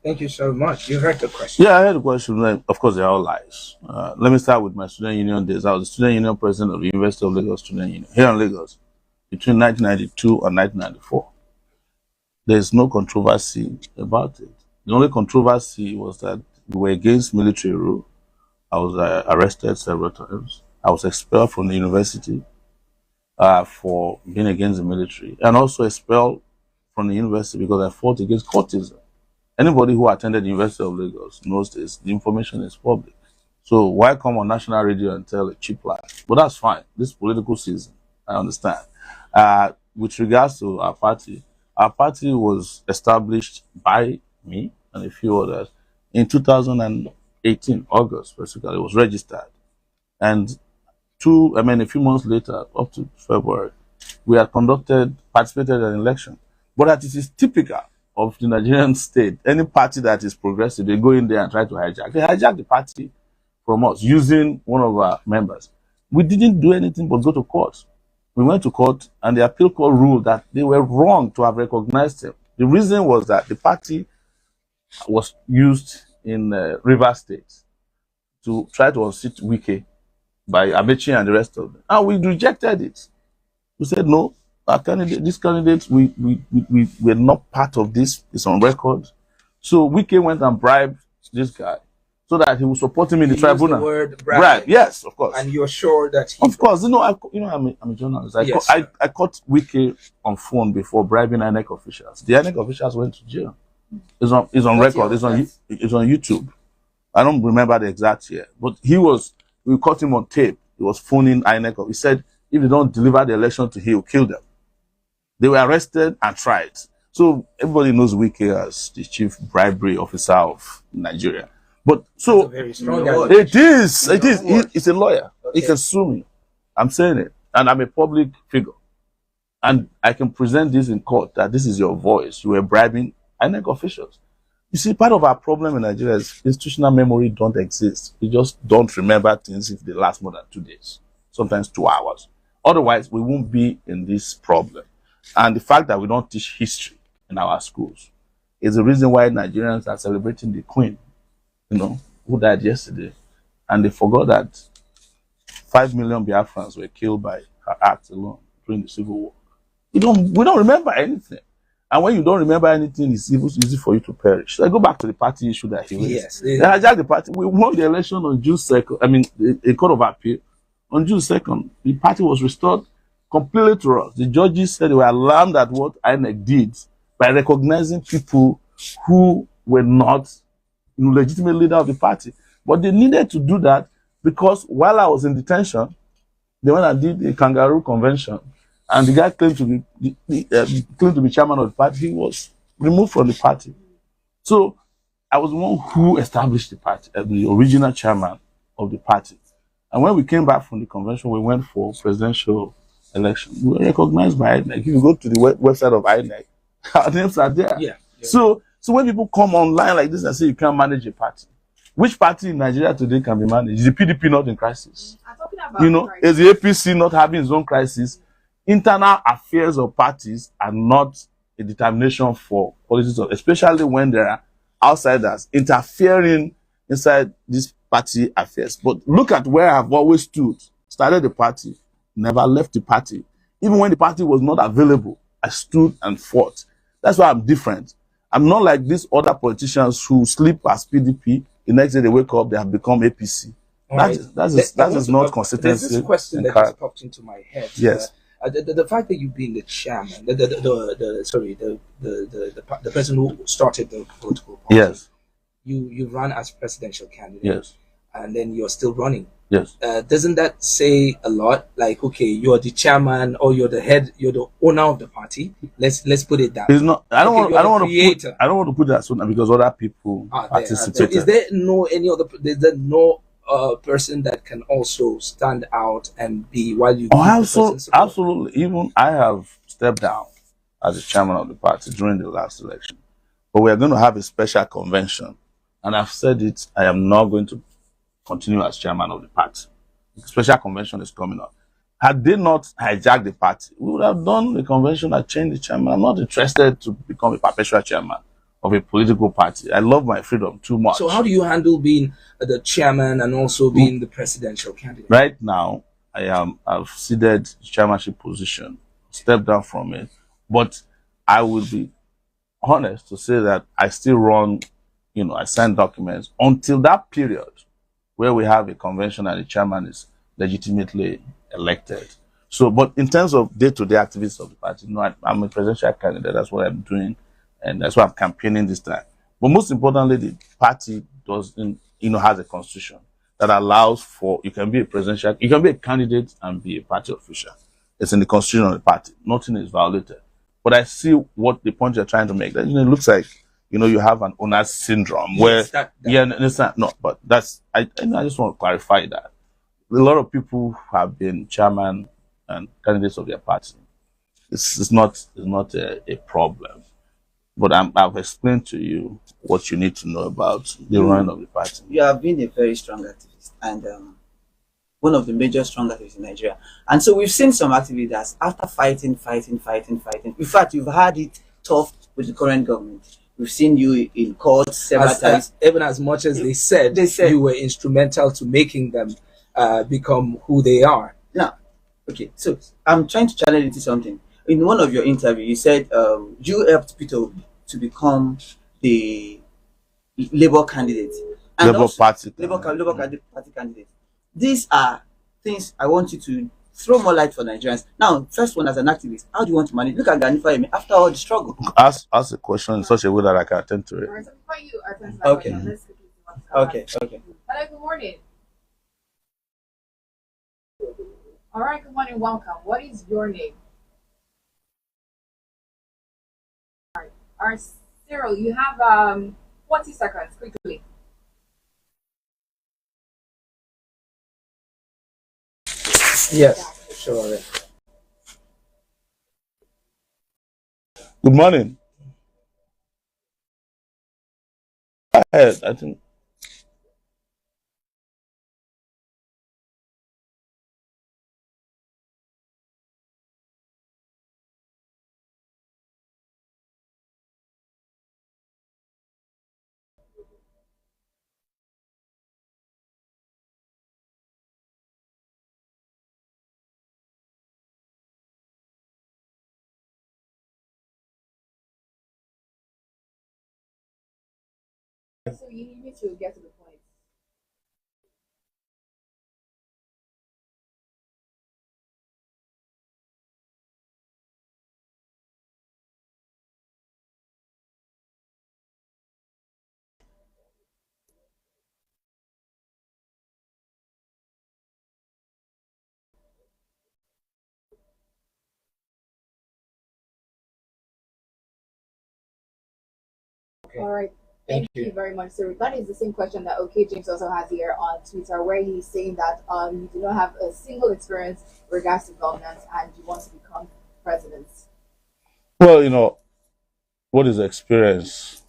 Thank you so much. You heard the question. Yeah, I heard the question. Of course, they're all lies. Let me start with my student union days. I was the student union president of the University of Lagos Student Union here in Lagos between 1992 and 1994. There's no controversy about it. The only controversy was that we were against military rule. I was arrested several times. I was expelled from the university for being against the military, and also expelled from the university because I fought against courtism. Anybody who attended the University of Lagos knows this. The information is public. So why come on national radio and tell a cheap lie? But that's fine. This political season, I understand. With regards to our party was established by me and a few others in 2018, August, basically. It was registered. And a few months later, up to February, we had participated in an election. But that it is typical of the Nigerian state. Any party that is progressive, they go in there and try to hijack. They hijacked the party from us using one of our members. We didn't do anything but go to court. We went to court and the appeal court ruled that they were wrong to have recognized him. The reason was that the party was used in Rivers State to try to unseat Wike by Amechi and the rest of them. And we rejected it. We said, no, these candidates, we were not part of this. It's on record. So Wike went and bribed this guy so that he would support him in the tribunal. The word bribe. Yes, of course. And you're sure that he... Of course. I'm a journalist. I caught Wike on phone before bribing INEC officials. The INEC officials went to jail. It's on record. It's on YouTube. I don't remember the exact year. But we caught him on tape. He was phoning INEC. He said, if they don't deliver the election to him, he'll kill them. They were arrested and tried. So everybody knows Wike as the chief bribery officer of Nigeria. But so very strong it is. He's a lawyer. Okay. He can sue me. I'm saying it. And I'm a public figure. And I can present this in court that this is your voice. You were bribing INEC officials. You see, part of our problem in Nigeria is institutional memory don't exist. We just don't remember things if they last more than 2 days, sometimes 2 hours. Otherwise, we won't be in this problem. And the fact that we don't teach history in our schools is the reason why Nigerians are celebrating the Queen, who died yesterday. And they forgot that 5 million Biafrans were killed by her act alone during the Civil War. We don't remember anything. And when you don't remember anything, it's easy for you to perish. So I go back to the party issue that he raised. Yes. They hijacked the party. We won the election on June 2nd. A court of appeal. On June 2nd, the party was restored completely to us. The judges said they were alarmed at what INEC did by recognizing people who were not legitimate leader of the party. But they needed to do that because while I was in detention, they went and did a kangaroo convention. And the guy claimed to be chairman of the party. He was removed from the party. So I was the one who established the party, the original chairman of the party. And when we came back from the convention, we went for presidential election. We were recognized by INEC. If you go to the website of INEC, our names are there. Yeah. So when people come online like this and say you can't manage a party, which party in Nigeria today can be managed? Is the PDP not in crisis? I'm talking about crisis. Is the APC not having its own crisis? Internal affairs of parties are not a determination for politics, especially when there are outsiders interfering inside these party affairs. But look at where I've always stood. Started the party, never left the party. Even when the party was not available, I stood and fought. That's why I'm different. I'm not like these other politicians who sleep as PDP. The next day they wake up, they have become APC. That is not consistency. There's this question that just popped into my head. Yes. The fact that you being the chairman, the person who started the political party. Yes. You run as presidential candidate. Yes. And then you're still running. Yes. Doesn't that say a lot? Like, okay, you're the chairman or you're the head, you're the owner of the party. Let's put it that way. It's not. I don't want to put that so because other people participate. Is there no person that can also stand out and be while you? Absolutely. Even I have stepped down as the chairman of the party during the last election, but we are going to have a special convention, and I've said it. I am not going to continue as chairman of the party. The special convention is coming up. Had they not hijacked the party, we would have done the convention and changed the chairman. I'm not interested to become a perpetual chairman of a political party. I love my freedom too much. So how do you handle being the chairman and also being the presidential candidate? Right now, I've ceded the chairmanship position, stepped down from it, but I would be honest to say that I still run, I sign documents until that period where we have a convention and the chairman is legitimately elected. So, but in terms of day-to-day activities of the party, I'm a presidential candidate. That's what I'm doing, and that's why I'm campaigning this time. But most importantly, the party doesn't, has a constitution that allows for you can be a candidate and be a party official. It's in the constitution of the party. Nothing is violated. But I see what the point you're trying to make. That it looks like you have an owner's syndrome where it's not. No, but that's I just want to clarify that a lot of people have been chairman and candidates of their party. It's not a problem. But I've explained to you what you need to know about the running of the party. You have been a very strong activist and one of the major strong activists in Nigeria. And so we've seen some activists after fighting. In fact, you've had it tough with the current government. We've seen you in court several times. Even as much as they said you were instrumental to making them become who they are. Now, okay, so I'm trying to channel into something. In one of your interviews, you said you helped Peter Obi to become the Labour candidate. And Labour Party candidate. These are things I want you to throw more light for Nigerians. Now, first one, as an activist, how do you want to manage? Look at Gani Fayemi after all the struggle. Ask a question in such a way that I can attend to it. Okay. Okay. Hello, good morning. All right, good morning, welcome. What is your name? All right, Cyril, you have 40 seconds, quickly. Yes, sure. Good morning. Go ahead, I think. So you need me to get to the point. Okay. All right. Thank you very much, sir. That is the same question that OK James also has here on Twitter, where he's saying that you do not have a single experience with regards to governance and you want to become president. Well, what is experience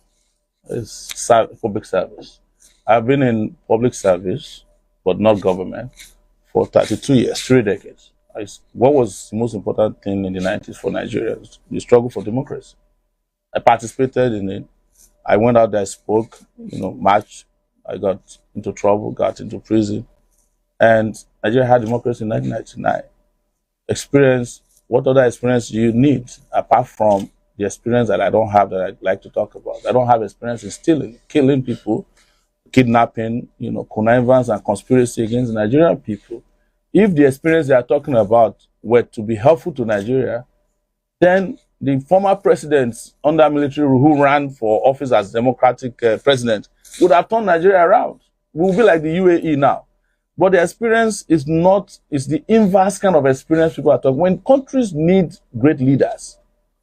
is public service. I've been in public service, but not government, for 32 years, 3 decades. What was the most important thing in the 90s for Nigerians? The struggle for democracy. I participated in it. I went out there, spoke, marched. I got into trouble, got into prison. And Nigeria had democracy in 1999. Experience, what other experience do you need apart from the experience that I don't have that I'd like to talk about? I don't have experience in stealing, killing people, kidnapping, connivance and conspiracy against Nigerian people. If the experience they are talking about were to be helpful to Nigeria, then the former presidents under military rule who ran for office as democratic president would have turned Nigeria around. We will be like the UAE now. But the experience is the inverse kind of experience people are talking. When countries need great leaders,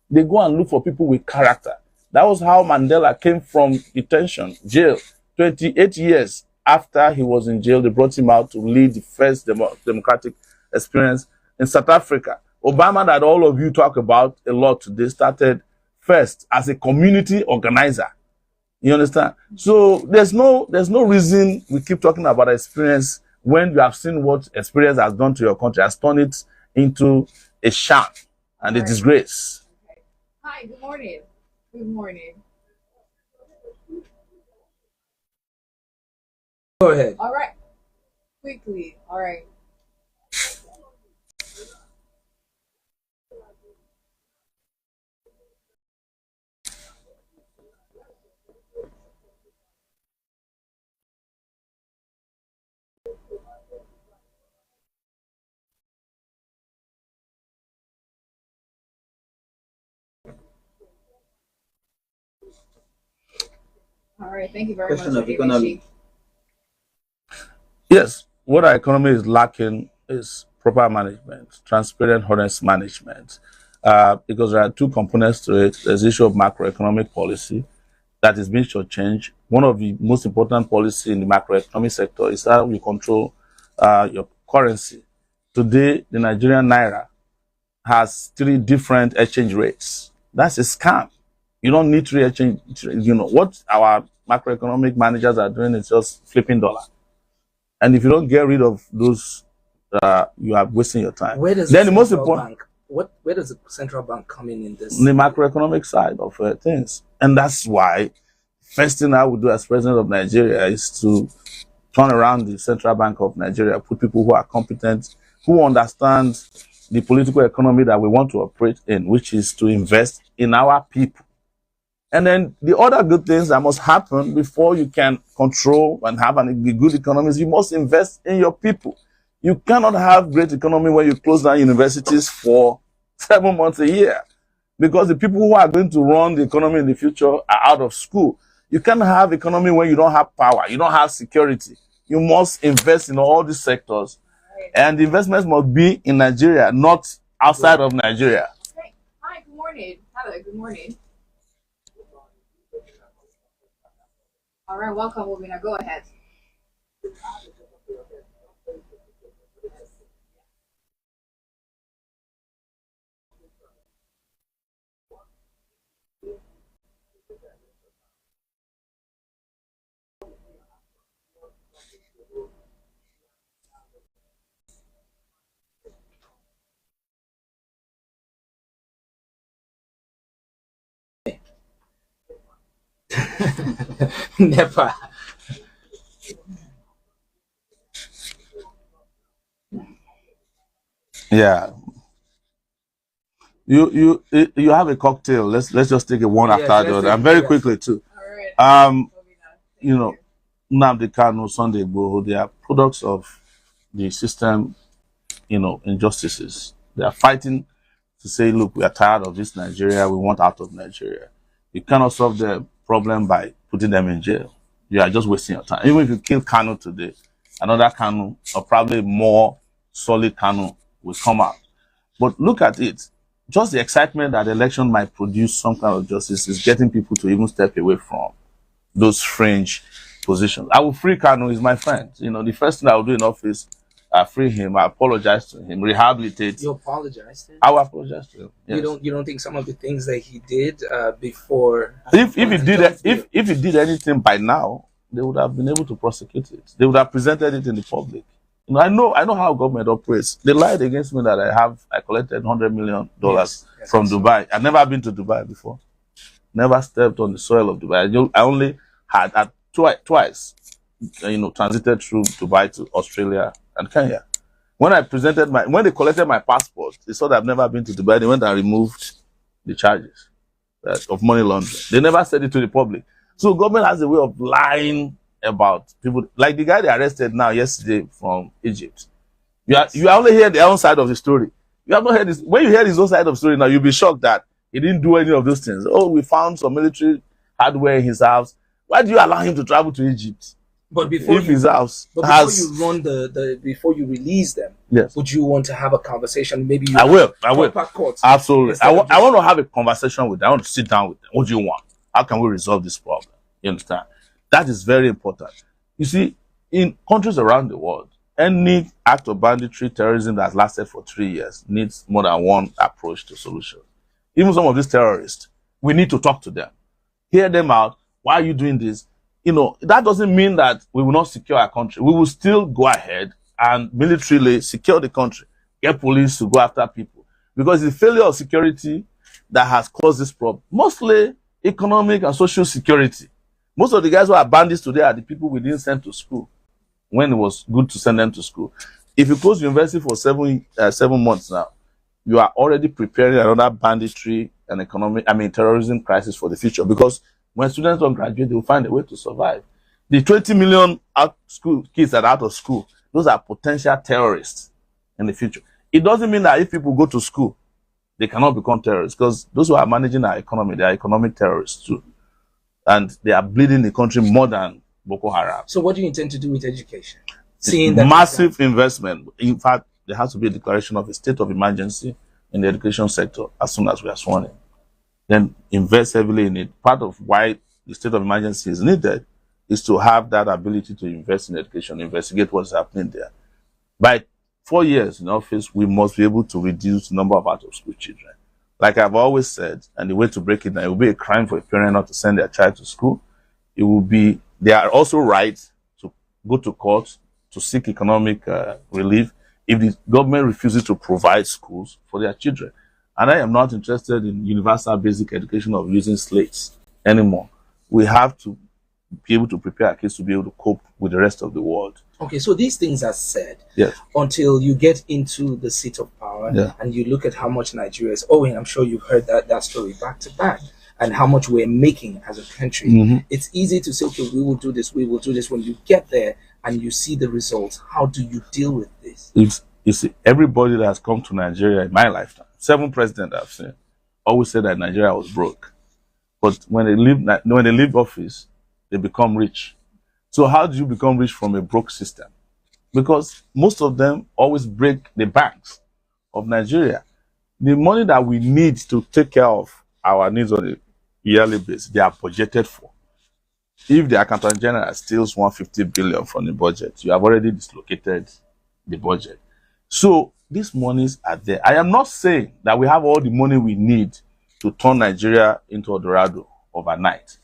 they go and look for people with character. That was how Mandela came from detention, jail. 28 years after he was in jail, they brought him out to lead the first democratic experience in South Africa. Obama, that all of you talk about a lot today, started first as a community organizer. You understand? So there's no reason we keep talking about experience when you have seen what experience has done to your country, has turned it into a sham and a disgrace. Okay. Hi, good morning. Good morning. Go ahead. All right. Quickly. All right. All right. Thank you very Question much, of economy. Yes, what our economy is lacking is proper management, transparent, honest management. Because there are two components to it. There's the issue of macroeconomic policy that is being shortchanged. One of the most important policy in the macroeconomic sector is how you control your currency. Today, the Nigerian naira has 3 different exchange rates. That's a scam. You don't need 3 exchange. You know what our macroeconomic managers are doing is just flipping dollar. And if you don't get rid of those, you are wasting your time. Where does then the the most central important, bank? Where does the central bank come in this? the macroeconomic side of things, and that's why first thing I would do as president of Nigeria is to turn around the Central Bank of Nigeria, put people who are competent, who understand the political economy that we want to operate in, which is to invest in our people. And then the other good things that must happen before you can control and have a good economy is you must invest in your people. You cannot have great economy when you close down universities for 7 months a year, because the people who are going to run the economy in the future are out of school. You can't have economy when you don't have power, you don't have security. You must invest in all these sectors, and the investments must be in Nigeria, not outside of Nigeria. Okay. Hi, good morning. Hello, good morning. All right, welcome, Wobina. Go ahead. Never. Yeah. You have a cocktail. Let's just take it one Yes, after the other, and very quickly too. All right. Um, Wobina. you know, Nnamdi Kanu, Sunday Igboho, they are products of the system, injustices. They are fighting to say, look, we are tired of this Nigeria, we want out of Nigeria. You cannot solve the problem by putting them in jail. You are just wasting your time. Even if you kill Kanu today, another Kanu, or probably more solid Kanu, will come out. But look at it. Just the excitement that the election might produce some kind of justice is getting people to even step away from those fringe positions. I will free Kanu, he's my friend. The first thing I will do in office, I free him, I apologize to him, rehabilitate. You apologize to him? I will apologize to him. Yes. You don't think some of the things that he did before? If he did anything by now, they would have been able to prosecute it. They would have presented it in the public. I know how government operates. They lied against me that I collected $100 million Yes, from Dubai. I've never been to Dubai before. Never stepped on the soil of Dubai. I only had twice, transited through Dubai to Australia and Kenya. When they collected my passport, they saw that I've never been to Dubai. They went and removed the charges of money laundering. They never said it to the public. So government has a way of lying about people, like the guy they arrested now yesterday from Egypt. You only hear their own side of the story. You have not heard this. When you hear his own side of the story now, you'll be shocked that he didn't do any of those things. Oh, we found some military hardware in his house. Why do you allow him to travel to Egypt? But before his house before you run before you release them, yes, would you want to have a conversation? Maybe I will. Absolutely. I want to have a conversation with them. I want to sit down with them. What do you want? How can we resolve this problem? You understand? That is very important. You see, in countries around the world, any act of banditry, terrorism that lasted for 3 years needs more than one approach to solution. Even some of these terrorists, we need to talk to them, hear them out. Why are you doing this? That doesn't mean that we will not secure our country. We will still go ahead and militarily secure the country, get police to go after people. Because the failure of security that has caused this problem, mostly economic and social security. Most of the guys who are bandits today are the people we didn't send to school. when it was good to send them to school. If you close university for 7 months now, you are already preparing another banditry and terrorism crisis for the future, because when students don't graduate, they will find a way to survive. The 20 million kids that are out of school, those are potential terrorists in the future. It doesn't mean that if people go to school, they cannot become terrorists, because those who are managing our economy, they are economic terrorists too. And they are bleeding the country more than Boko Haram. So what do you intend to do with education? Seeing that massive investment. In fact, there has to be a declaration of a state of emergency in the education sector as soon as we are sworn in. Then invest heavily in it. Part of why the state of emergency is needed is to have that ability to invest in education, investigate what's happening there. By 4 years in office, we must be able to reduce the number of out-of-school children. Like I've always said, and the way to break it down, it will be a crime for a parent not to send their child to school. It will be, they are also right to go to court to seek economic relief if the government refuses to provide schools for their children. And I am not interested in universal basic education of using slates anymore. We have to be able to prepare our kids to be able to cope with the rest of the world. Okay, so these things are said Yes. until you get into the seat of power, Yeah. and you look at how much Nigeria is owing. I'm sure you've heard that story back to back, and how much we're making as a country. Mm-hmm. It's easy to say, okay, we will do this, we will do this. When you get there and you see the results, how do you deal with this? You see, everybody that has come to Nigeria in my lifetime, 7 presidents I've seen, always said that Nigeria was broke. But when they leave office, they become rich. So how do you become rich from a broke system? Because most of them always break the banks of Nigeria. The money that we need to take care of our needs on a yearly basis, they are budgeted for. If the accountant general steals 150 billion from the budget, you have already dislocated the budget. So these monies are there. I am not saying that we have all the money we need to turn Nigeria into Eldorado overnight.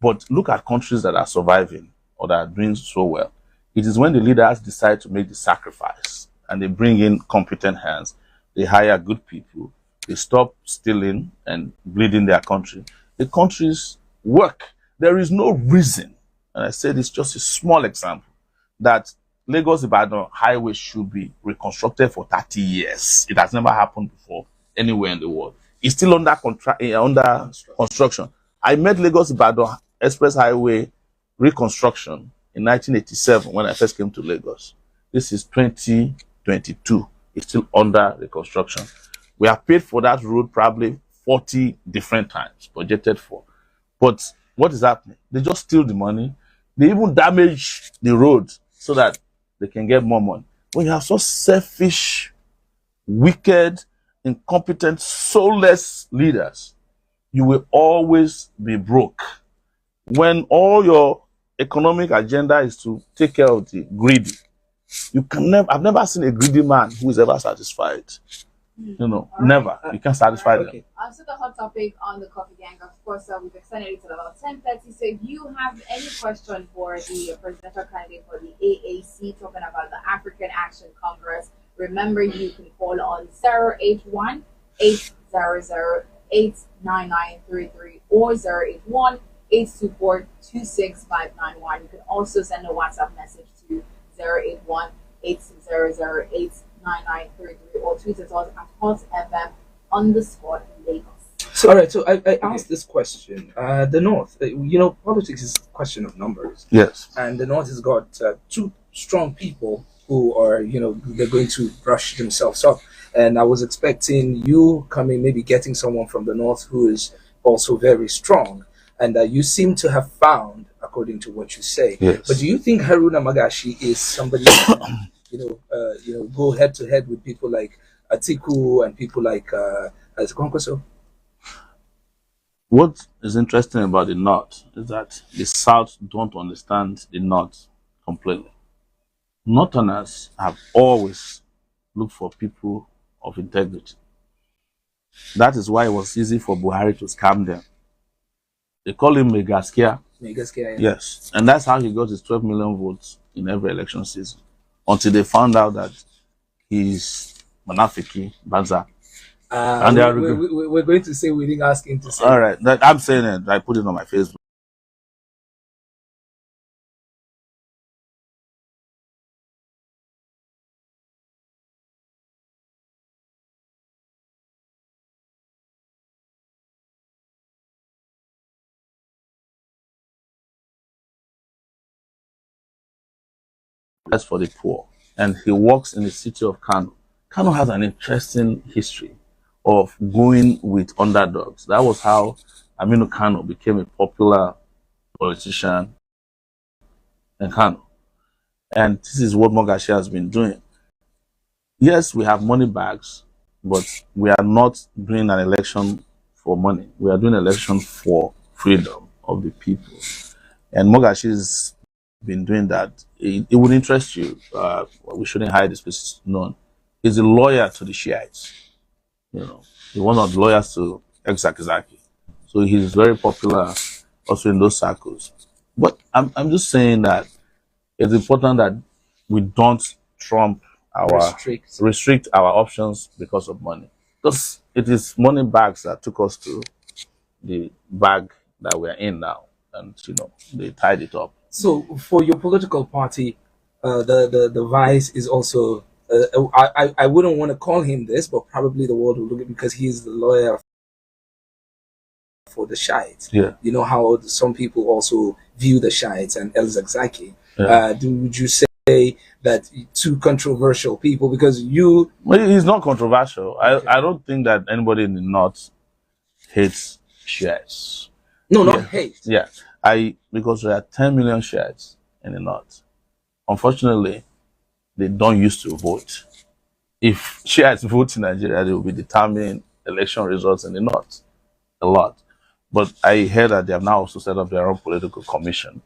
But look at countries that are surviving or that are doing so well. It is when the leaders decide to make the sacrifice and they bring in competent hands, they hire good people, they stop stealing and bleeding their country. The countries work. There is no reason, and I say this just a small example, that Lagos-Ibadan highway should be reconstructed for 30 years. It has never happened before anywhere in the world. It's still under construction. I met Lagos-Ibadan Express Highway reconstruction in 1987 when I first came to Lagos. This is 2022. It's still under reconstruction. We have paid for that road probably 40 different times, budgeted for. But what is happening? They just steal the money. They even damage the road so that they can get more money. When you have such selfish, wicked, incompetent, soulless leaders, you will always be broke. When all your economic agenda is to take care of the greedy, I've never seen a greedy man who is ever satisfied. You know, never. You can't satisfy them. So the hot topic on the Coffee Gang, of course, we've extended it to about 10:30. So if you have any question for the presidential candidate for the AAC, talking about the African Action Congress, remember you can call on 081 800 89933 or 081 824 26591. You can also send a WhatsApp message to 081 800 89933 or tweet us at hotfm_Lagos. So, all right. So I asked this question. The North, politics is a question of numbers. Yes. And the North has got 2 strong people who are, they're going to brush themselves up. And I was expecting you coming, maybe getting someone from the North who is also very strong. And you seem to have found, according to what you say. Yes. But do you think Haruna Magashi is somebody, go head to head with people like Atiku and people like Kwankwaso? What is interesting about the North is that the South don't understand the North completely. Northerners have always looked for people of integrity. That is why it was easy for Buhari to scam them. They call him Megaskia. Megaskia, yeah. Yes. And that's how he got his 12 million votes in every election season. Until they found out that he's Manafiki, Banza. And we're going to say we didn't ask him to say. All right. I'm saying it. I put it on my Facebook. That's for the poor. And he works in the city of Kano. Kano has an interesting history of going with underdogs. That was how Aminu Kano became a popular politician in Kano. And this is what Mogashi has been doing. Yes, we have money bags, but we are not doing an election for money. We are doing an election for freedom of the people. And Mogashi has been doing that. It would interest you. We shouldn't hide this place known. He's a lawyer to the Shiites. You know, he's one of the lawyers to ex-Zakizaki. So he's very popular also in those circles. But I'm just saying that it's important that we don't trump restrict our options because of money. Because it is money bags that took us to the bag that we're in now. And, you know, they tied it up. So for your political party, the vice is also, I wouldn't want to call him this, but probably the world will look at, because he's the lawyer for the Shiites. Yeah. You know how some people also view the Shiites and El Zakzaki. Yeah. Would you say that two controversial people, because you... Well, he's not controversial. Okay. I don't think that anybody in the North hates Shiites. No, not hate. Yeah. Because there are 10 million Shiites in the North. Unfortunately, they don't used to vote. If Shiites vote in Nigeria, they will be determining election results in the North. A lot. But I heard that they have now also set up their own political commission.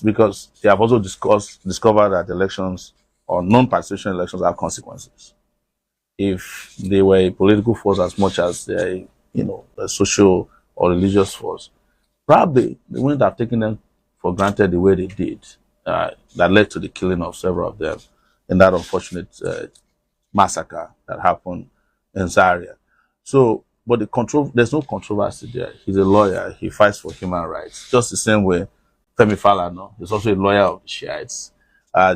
Because they have also discovered that elections or non-participation elections have consequences. If they were a political force as much as they, you know, a social or religious force, probably they wouldn't have taken them for granted the way they did. That led to the killing of several of them in that unfortunate massacre that happened in Zaria. So, but there's no controversy there. He's a lawyer. He fights for human rights. Just the same way Femi Falana is also a lawyer of the Shiites.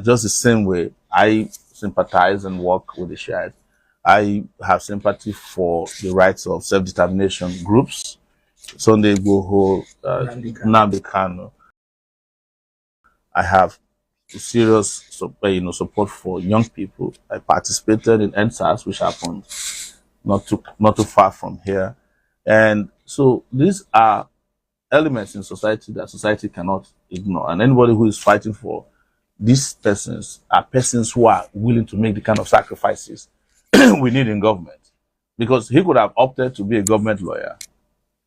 Just the same way I sympathize and work with the Shiites. I have sympathy for the rights of self-determination groups. Sunday Igboho, Nnamdi Kanu. I have serious support for young people. I participated in NSAS, which happened not too far from here. And so these are elements in society that society cannot ignore. And anybody who is fighting for these persons are persons who are willing to make the kind of sacrifices we need in government. Because he could have opted to be a government lawyer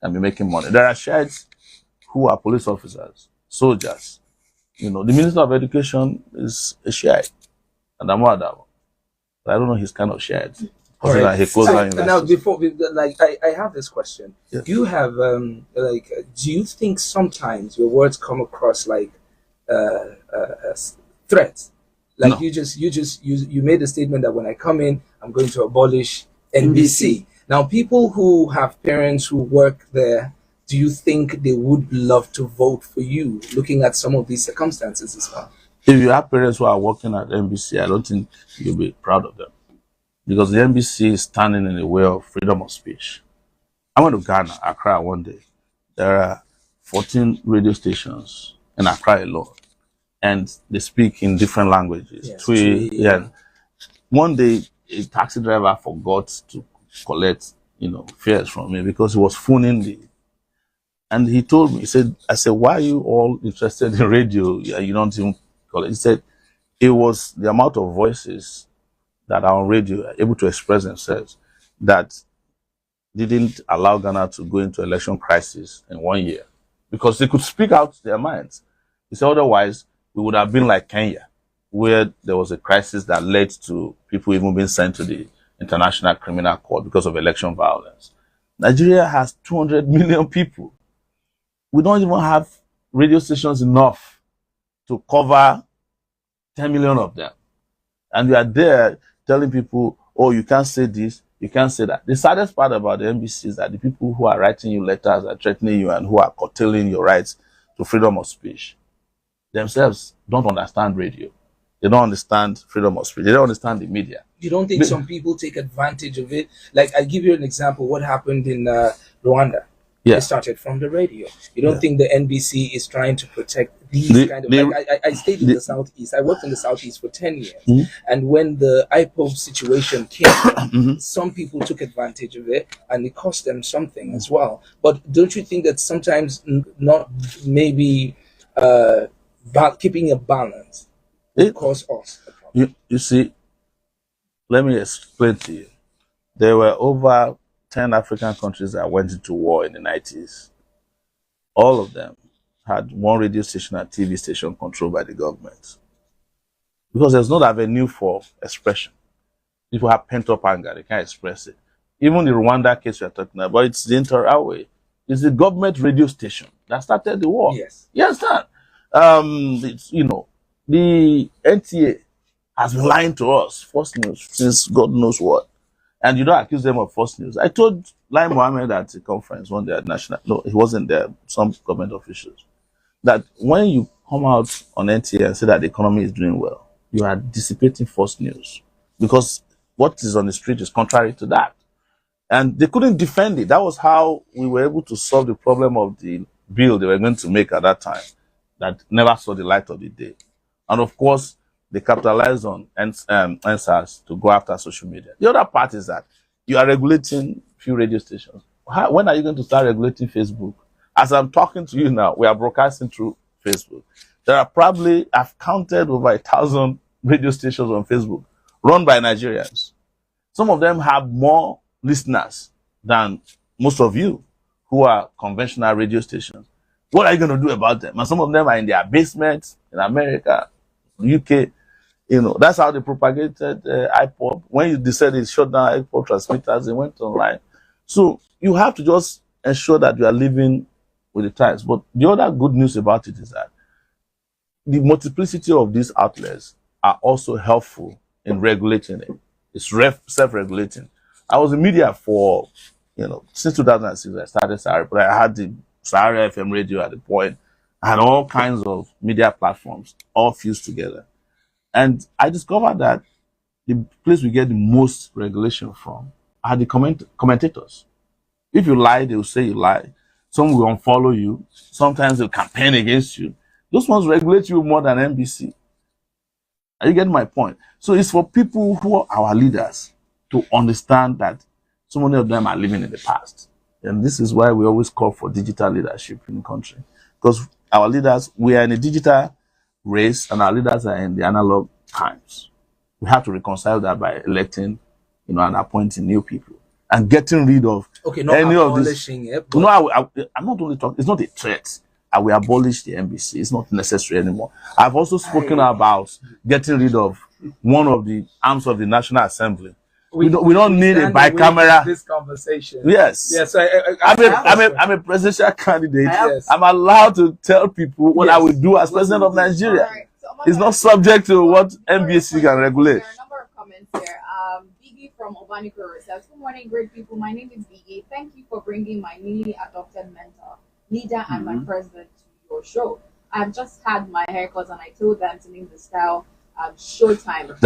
and be making money. There are Shiites who are police officers, soldiers. You know, the Minister of Education is a Shiite, Adamu Adamu. But I don't know his kind of Shiite. Right. Now, before I have this question. Yes. You have do you think sometimes your words come across like threats? Like no. you made a statement that when I come in, I'm going to abolish NBC. Now, people who have parents who work there, do you think they would love to vote for you, looking at some of these circumstances as well? If you have parents who are working at NBC, I don't think you'll be proud of them. Because the NBC is standing in the way of freedom of speech. I went to Ghana, Accra, one day. There are 14 radio stations in Accra alone. And they speak in different languages. Yes, Twi, yeah. One day, a taxi driver forgot to collect, fares from me because he was phoning and he told me, I said, why are you all interested in radio? You don't even call it. He said, it was the amount of voices that are on radio are able to express themselves that didn't allow Ghana to go into election crisis in 1 year because they could speak out their minds. He said, otherwise, we would have been like Kenya, where there was a crisis that led to people even being sent to the International Criminal Court because of election violence. Nigeria has 200 million people. We don't even have radio stations enough to cover 10 million of them. And we are there telling people, oh, you can't say this, you can't say that. The saddest part about the NBC is that the people who are writing you letters are threatening you and who are curtailing your rights to freedom of speech themselves don't understand radio. They don't understand freedom of speech. They don't understand the media. You don't think some people take advantage of it? Like, I give you an example. What happened in Rwanda? Yeah. It started from the radio. You don't Yeah. think the NBC is trying to protect these kind of... I stayed in the Southeast. I worked in the Southeast for 10 years. And when the IPOB situation came, some people took advantage of it, and it cost them something as well. But don't you think that sometimes not maybe keeping a balance will cause us a problem? You see, let me explain to you. There were over 10 African countries that went into war in the 90s. All of them had one radio station and TV station controlled by the government. Because there's no avenue for expression. People have pent-up anger, they can't express it. Even the Rwanda case we're talking about, it's the entire way. It's the government radio station that started the war. Yes. You understand? It's, you know, the NTA has been lying to us, false news, since God knows what. And you don't accuse them of false news. I told Lai Mohammed at a conference one day at National, no, he wasn't there, some government officials, that when you come out on NTA and say that the economy is doing well, you are dissipating false news. Because what is on the street is contrary to that. And they couldn't defend it. That was how we were able to solve the problem of the bill they were going to make at that time, that never saw the light of the day. And of course, they capitalized on answers to go after social media. The other part is that you are regulating few radio stations. When are you going to start regulating Facebook? As I'm talking to you now, we are broadcasting through Facebook. There are probably, I've counted over 1,000 radio stations on Facebook run by Nigerians. Some of them have more listeners than most of you who are conventional radio stations. What are you going to do about them? And some of them are in their basements in America, UK. You know, that's how they propagated IPOB. When you decided to shut down IPOB transmitters, they went online. So you have to just ensure that you are living with the times. But the other good news about it is that the multiplicity of these outlets are also helpful in regulating it. It's self-regulating. I was in media for, since 2006, I started Sowore, but I had the Sowore FM radio at the point. I had all kinds of media platforms, all fused together. And I discovered that the place we get the most regulation from are the commentators. If you lie, they will say you lie. Some will unfollow you. Sometimes they'll campaign against you. Those ones regulate you more than NBC. Are you getting my point? So it's for people who are our leaders to understand that so many of them are living in the past. And this is why we always call for digital leadership in the country. Because our leaders, we are in a digital race and our leaders are in the analog times. We have to reconcile that by electing, and appointing new people and getting rid of any of this. It, no, I'm not only talking, it's not a threat. I will abolish the NBC. It's not necessary anymore. I've also spoken about getting rid of one of the arms of the National Assembly. We don't need a bicameral. This conversation. Yes. Yes. I'm a presidential candidate. Yes. I'm allowed to tell people what I will do as president of Nigeria. Right. So, it's not subject to what NBC can regulate. There are a number of comments here. Biggie from Obanikoro says, "Good morning, great people. My name is Biggie. Thank you for bringing my newly adopted mentor, leader, and my president to your show. I've just had my haircut and I told them to name the style Showtime.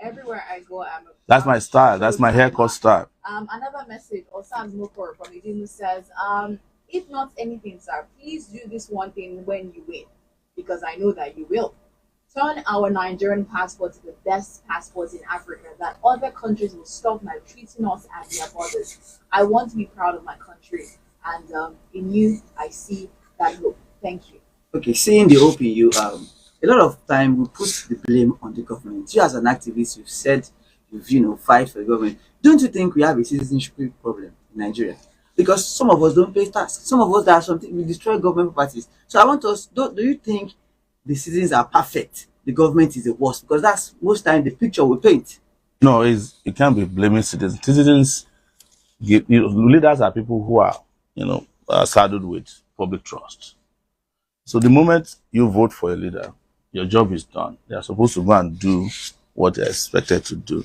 Everywhere I go, that's my style. That's my haircut style." Another message, Osam Mokor from Sydenews says, "If not anything, sir, please do this one thing when you win, because I know that you will. Turn our Nigerian passport to the best passports in Africa, that other countries will stop maltreating us at their borders. I want to be proud of my country, and in you, I see that hope. Thank you." Okay, seeing the hope in you, a lot of time we put the blame on the government. You as an activist, you've said you've fight for the government. Don't you think we have a citizenship problem in Nigeria? Because some of us don't pay tax. Some of us that something we destroy government properties. So I want us. Do you think the citizens are perfect? The government is the worst, because that's most time the picture we paint. No, you can't be blaming citizens. Citizens, leaders are people who are saddled with public trust. So the moment you vote for a leader, your job is done. They are supposed to go and do what they're expected to do.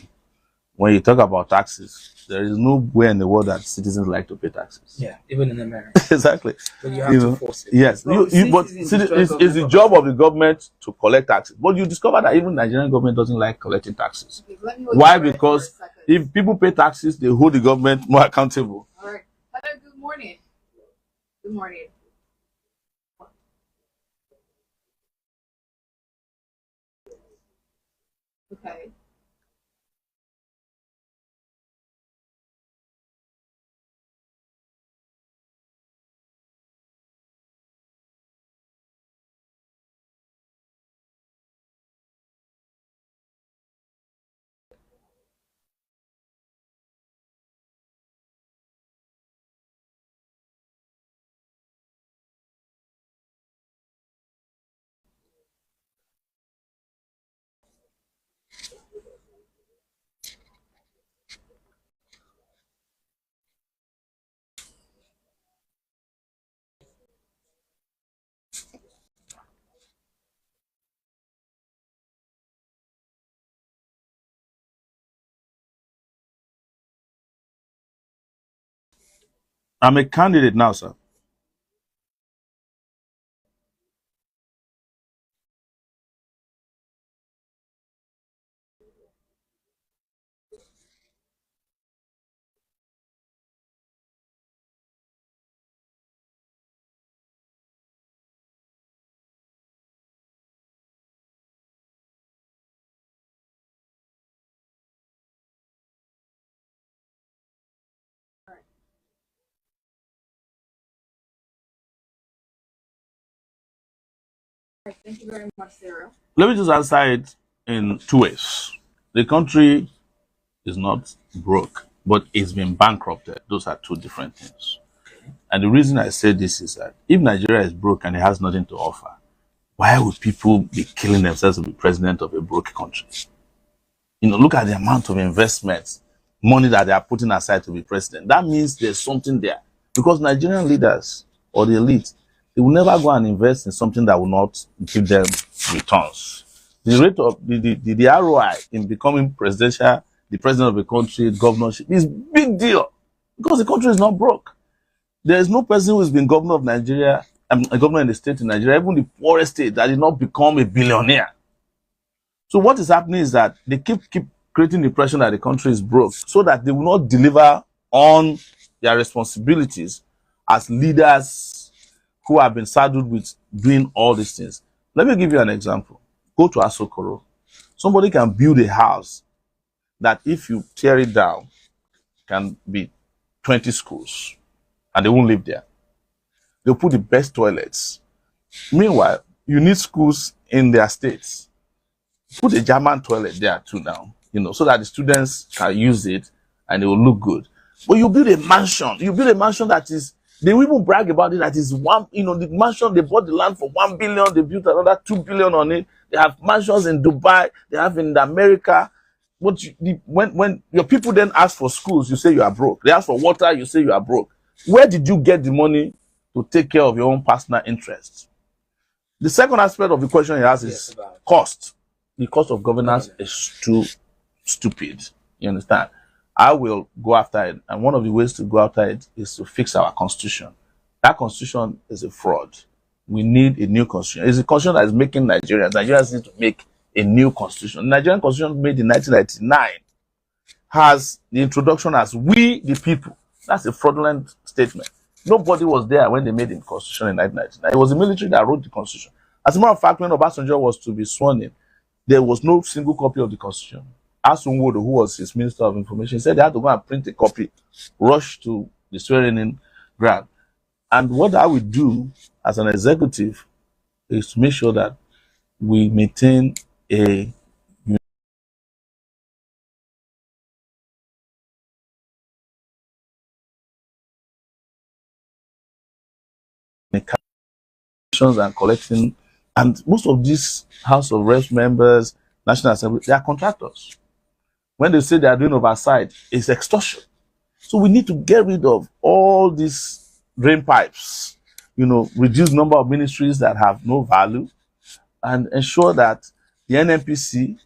When you talk about taxes, there is nowhere in the world that citizens like to pay taxes. Yeah, even in America. Exactly. But you have to force it. Yes, but it's the job of the government to collect taxes. But you discover that even Nigerian government doesn't like collecting taxes. Okay, why? Because if people pay taxes, they hold the government more accountable. All right. Hello, good morning. morning. Okay. I'm a candidate now, sir. All right, thank you very much, Sarah. Let me just answer it in two ways. The country is not broke, but it's been bankrupted. Those are two different things. And the reason I say this is that if Nigeria is broke and it has nothing to offer, why would people be killing themselves to be president of a broke country? Look at the amount of investments, money that they are putting aside to be president. That means there's something there. Because Nigerian leaders or the elite, they will never go and invest in something that will not give them returns. The rate of the ROI in becoming the president of a country, governorship is big deal because the country is not broke. There is no person who has been governor of Nigeria, a governor in the state in Nigeria, even the poorest state, that did not become a billionaire. So what is happening is that they keep creating the impression that the country is broke so that they will not deliver on their responsibilities as leaders who have been saddled with doing all these things. Let me give you an example. Go to Asokoro. Somebody can build a house that if you tear it down, can be 20 schools and they won't live there. They'll put the best toilets. Meanwhile, you need schools in their states. Put a German toilet there too now, so that the students can use it and it will look good. But you build a mansion. You build a mansion that is, they will even brag about it, that is the mansion, they bought the land for 1 billion, they built another 2 billion on it. They have mansions in Dubai, they have in America. But when your people then ask for schools, you say you are broke. They ask for water, you say you are broke. Where did you get the money to take care of your own personal interests? The second aspect of the question he asks is cost. The cost of governance is too stupid. You understand? I will go after it. And one of the ways to go after it is to fix our constitution. That constitution is a fraud. We need a new constitution. It's a constitution that is making Nigerians. Nigerians need to make a new constitution. The Nigerian constitution made in 1999 has the introduction as "we the people." That's a fraudulent statement. Nobody was there when they made the constitution in 1999. It was the military that wrote the constitution. As a matter of fact, when Obasanjo was to be sworn in, there was no single copy of the constitution. Sowore, who was his minister of information, said they had to go and print a copy, rush to the swearing-in ground. And what I would do as an executive is to make sure that we maintain a and collecting, and most of these House of Reps members, National Assembly, they are contractors. When they say they are doing oversight, it's extortion. So we need to get rid of all these drain pipes, reduce number of ministries that have no value, and ensure that the NNPC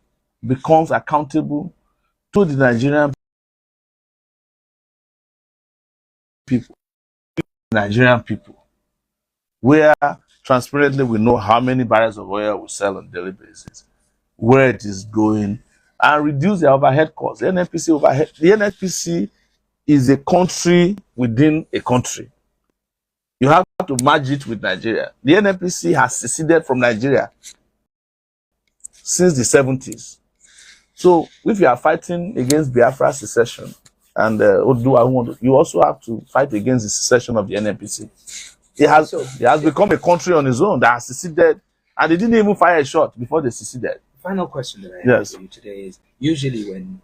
becomes accountable to the Nigerian people, where transparently we know how many barrels of oil we sell on a daily basis, where it is going, and reduce the overhead costs. The NNPC is a country within a country. You have to merge it with Nigeria. The NNPC has seceded from Nigeria since the 70s. So if you are fighting against Biafra secession and Oduwa, you also have to fight against the secession of the NNPC. It has become a country on its own that has seceded, and they didn't even fire a shot before they seceded. Final question that I have for you today is: usually when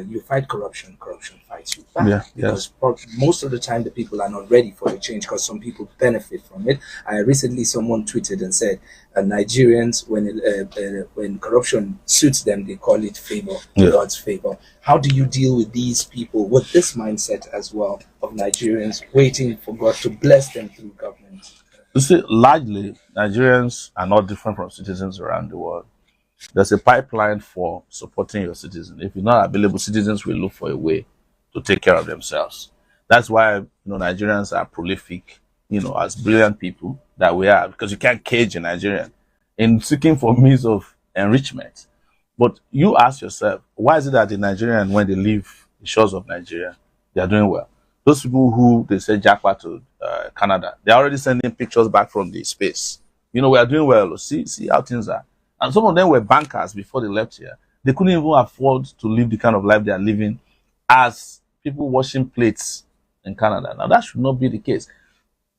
you fight corruption, corruption fights you back. Yeah, because most of the time the people are not ready for the change because some people benefit from it. Recently, someone tweeted and said, Nigerians, when corruption suits them, they call it favor, God's favor. How do you deal with these people with this mindset as well of Nigerians waiting for God to bless them through government? You see, largely, Nigerians are not different from citizens around the world. There's a pipeline for supporting your citizens. If you're not available, citizens will look for a way to take care of themselves. That's why Nigerians are prolific, as brilliant people that we are, because you can't cage a Nigerian in seeking for means of enrichment. But you ask yourself, why is it that the Nigerian, when they leave the shores of Nigeria, they are doing well? Those people who they say jackpot to Canada, they're already sending pictures back from the space. We are doing well. See how things are. And some of them were bankers before they left here. They couldn't even afford to live the kind of life they are living as people washing plates in Canada. Now, that should not be the case.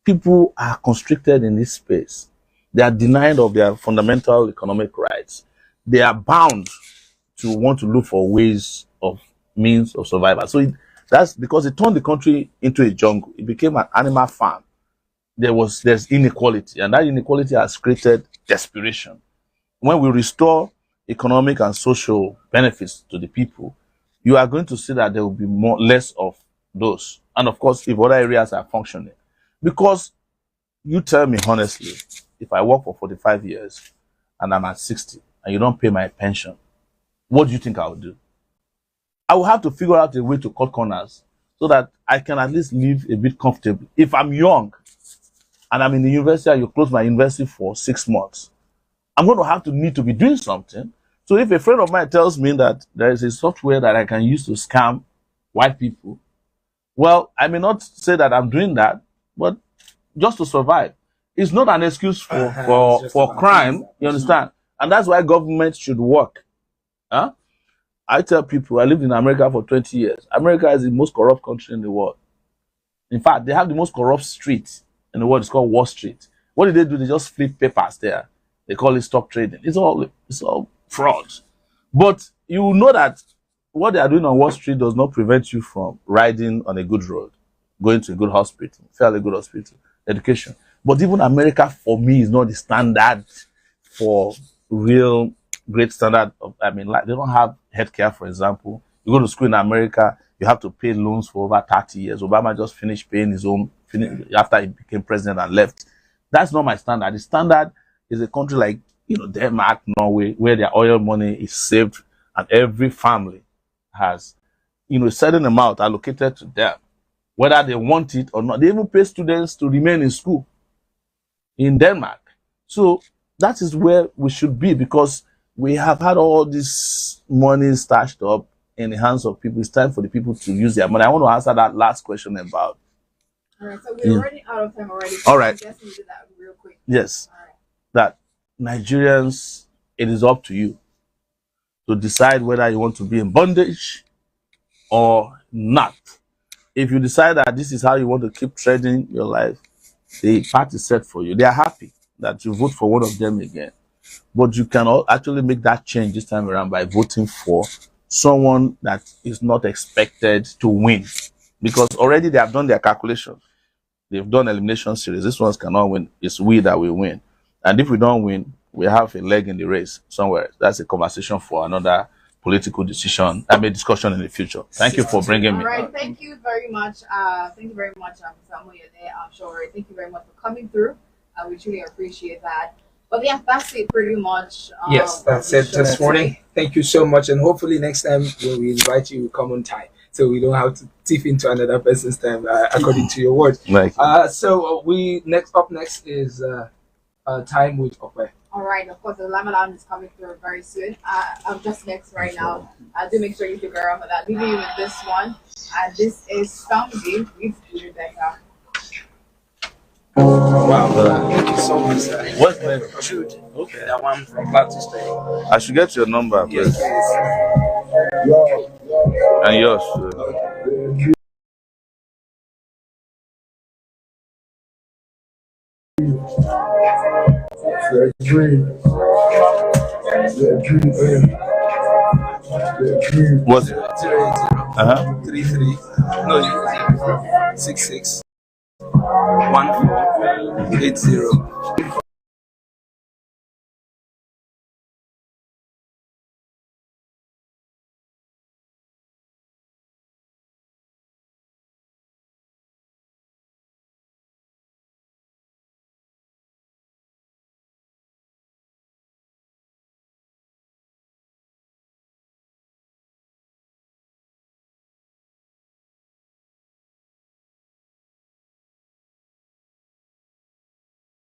People are constricted in this space. They are denied of their fundamental economic rights. They are bound to want to look for ways of means of survival. So that's because it turned the country into a jungle. It became an animal farm. There's inequality, and that inequality has created desperation. When we restore economic and social benefits to the people, you are going to see that there will be less of those. And of course, if other areas are functioning. Because you tell me honestly, if I work for 45 years and I'm at 60 and you don't pay my pension, what do you think I will do? I will have to figure out a way to cut corners so that I can at least live a bit comfortably. If I'm young and I'm in the university and you close my university for 6 months, I'm going to have to need to be doing something. So if a friend of mine tells me that there is a software that I can use to scam white people, well, I may not say that I'm doing that, but just to survive. It's not an excuse for crime, you understand? And that's why government should work. Huh? I tell people, I lived in America for 20 years. America is the most corrupt country in the world. In fact, they have the most corrupt street in the world. It's called Wall Street. What do? They just flip papers there. They call it stock trading. It's all fraud. But you will know that what they are doing on Wall Street does not prevent you from riding on a good road, going to a good hospital, fairly good hospital, education. But even America, for me, is not the standard for real great standard of, like they don't have healthcare, for example. You go to school in America, you have to pay loans for over 30 years. Obama just finished paying his own after he became president and left. That's not my standard. The standard is a country like Denmark, Norway, where their oil money is saved and every family has a certain amount allocated to them, whether they want it or not. They even pay students to remain in school in Denmark. So that is where we should be, because we have had all this money stashed up in the hands of people. It's time for the people to use their money. I want to answer that last question about. All right, so we're running out of time already. All right. I guess we did that real quick. Yes. All right. That Nigerians, it is up to you to decide whether you want to be in bondage or not. If you decide that this is how you want to keep treading your life, the path is set for you. They are happy that you vote for one of them again. But you can actually make that change this time around by voting for someone that is not expected to win. Because already they have done their calculations. They've done elimination series. This ones cannot win. It's we that will win. And if we don't win, we have a leg in the race somewhere. That's a conversation for another political discussion in the future. Thank you for bringing me. All right, thank you very much. Thank you very much, Omoyele. Sowore. Thank you very much for coming through. We truly appreciate that. But yeah, that's it pretty much. Yes, that's it this morning. Thank you so much, and hopefully next time when we invite you, come on time, so we don't have to tip into another person's time, according to your words. So up next is time with Okwe. All right, of course, the Ramadan is coming through very soon. I'm just next right now. Do make sure you figure out for that. Leaving you with this one, and this is Sounding with Rebecca. Wow, thank you so much, sir. What's the name? Jude. Okay. That one from Plateau State. I should get your number, Yeah, please. yes. And yours. What's it? 080 33 no 66 14 80